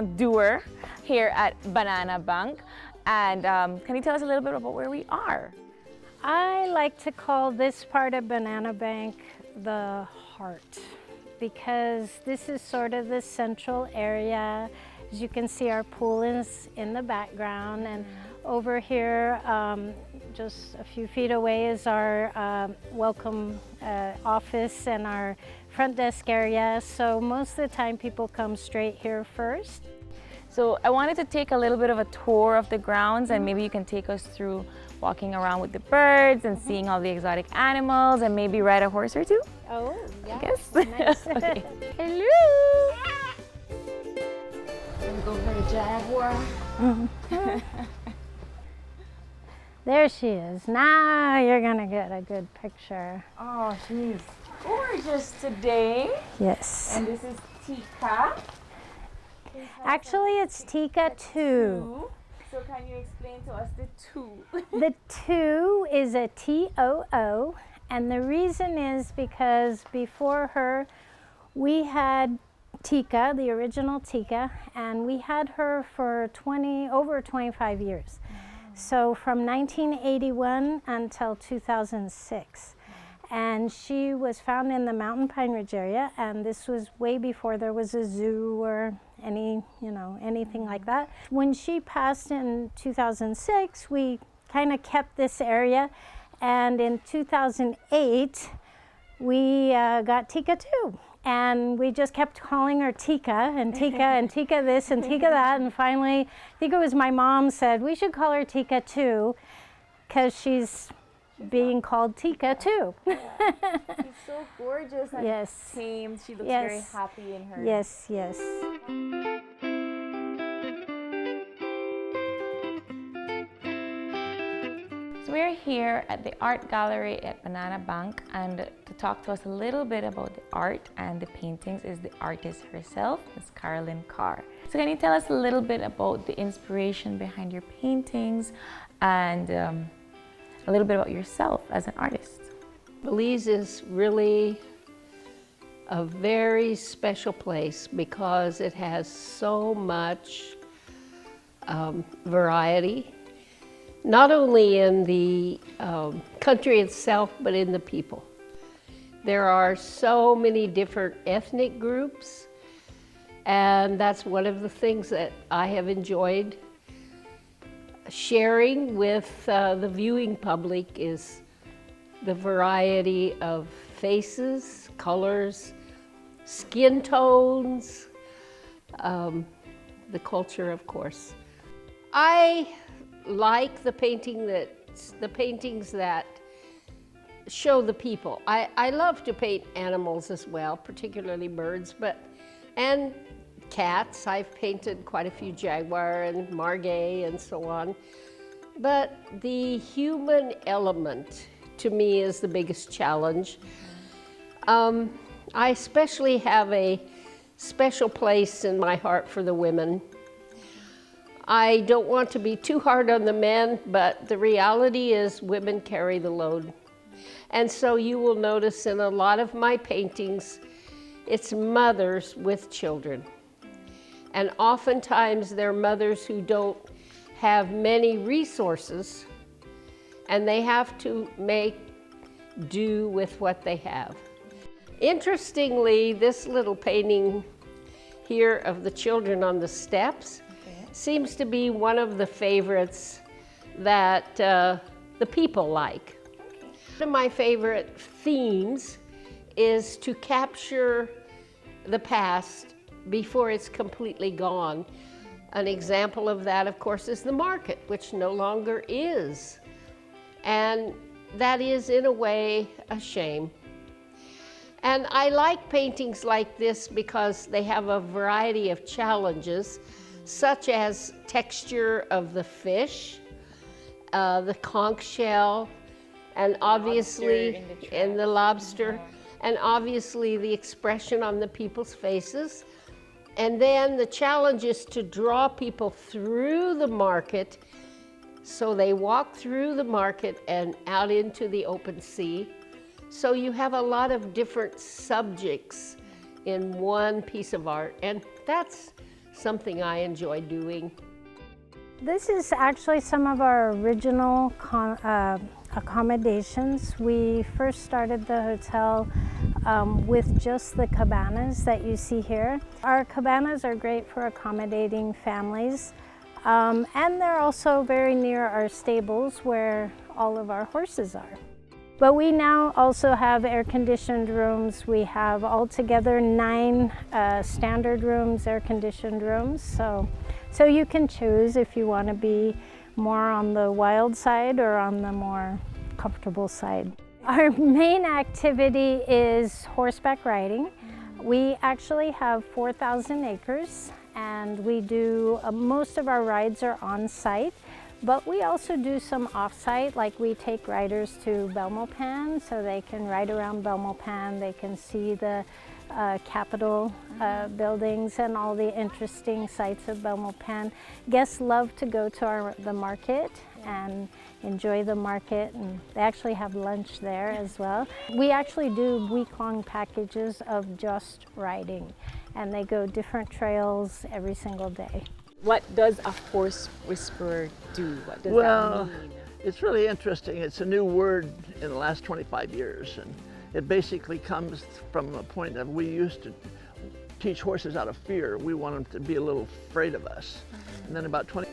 doer here at Banana Bank. And can you tell us a little bit about where we are? I like to call this part of Banana Bank the heart, because this is sort of the central area. As you can see, our pool is in the background, and over here, just a few feet away, is our welcome office and our front desk area. So most of the time people come straight here first. So I wanted to take a little bit of a tour of the grounds, and maybe you can take us through walking around with the birds and seeing all the exotic animals, and maybe ride a horse or two? Oh, yeah. I guess. Nice. Okay. Hello! Let me go for the jaguar. There she is. Now you're gonna get a good picture. Oh, she's gorgeous today. Yes. And this is Tika. Actually, it's Tika 2. So can you explain to us the 2? The 2 is a TOO, and the reason is because before her, we had Tika, the original Tika, and we had her for over 25 years. So from 1981 until 2006. And she was found in the Mountain Pine Ridge area, and this was way before there was a zoo or anything like that. When she passed in 2006, we kind of kept this area, and in 2008, we got Tika 2. And we just kept calling her Tika and Tika and Tika this and Tika that, and finally, I think it was my mom said, we should call her Tika 2, because she's being called Tika 2. She's so gorgeous and yes. tame. She looks Yes. very happy in her. Yes, yes. So we're here at the art gallery at Banana Bank, and to talk to us a little bit about the art and the paintings is the artist herself, Ms. Carolyn Carr. So can you tell us a little bit about the inspiration behind your paintings and a little bit about yourself as an artist? Belize is really a very special place because it has so much variety, not only in the country itself, but in the people. There are so many different ethnic groups, and that's one of the things that I have enjoyed sharing with the viewing public, is the variety of faces, colors, skin tones, the culture, of course. I like the paintings that show the people. I love to paint animals as well, particularly birds, and cats. I've painted quite a few jaguar and margay and so on. But the human element to me is the biggest challenge. I especially have a special place in my heart for the women. I don't want to be too hard on the men, but the reality is women carry the load. And so you will notice in a lot of my paintings, it's mothers with children. And oftentimes they're mothers who don't have many resources, and they have to make do with what they have. Interestingly, this little painting here of the children on the steps seems to be one of the favorites that the people like. One of my favorite themes is to capture the past before it's completely gone. An example of that, of course, is the market, which no longer is. And that is, in a way, a shame. And I like paintings like this because they have a variety of challenges, such as texture of the fish, the conch shell, and obviously in the lobster, and obviously the expression on the people's faces. And then the challenge is to draw people through the market, so they walk through the market and out into the open sea. So you have a lot of different subjects in one piece of art, and that's something I enjoy doing. This is actually some of our original accommodations. We first started the hotel with just the cabanas that you see here. Our cabanas are great for accommodating families, and they're also very near our stables where all of our horses are. But we now also have air-conditioned rooms. We have altogether 9 standard rooms, air-conditioned rooms. So you can choose if you want to be more on the wild side or on the more comfortable side. Our main activity is horseback riding. We actually have 4,000 acres, and we do, most of our rides are on site. But we also do some off-site, like we take riders to Belmopan so they can ride around Belmopan, they can see the Capitol buildings and all the interesting sites of Belmopan. Guests love to go to the market and enjoy the market, and they actually have lunch there as well. We actually do week-long packages of just riding, and they go different trails every single day. What does a horse whisperer do? What does Well, that mean? it's really interesting. It's a new word in the last 25 years, and it basically comes from a point of we used to teach horses out of fear. We want them to be a little afraid of us. And then about 20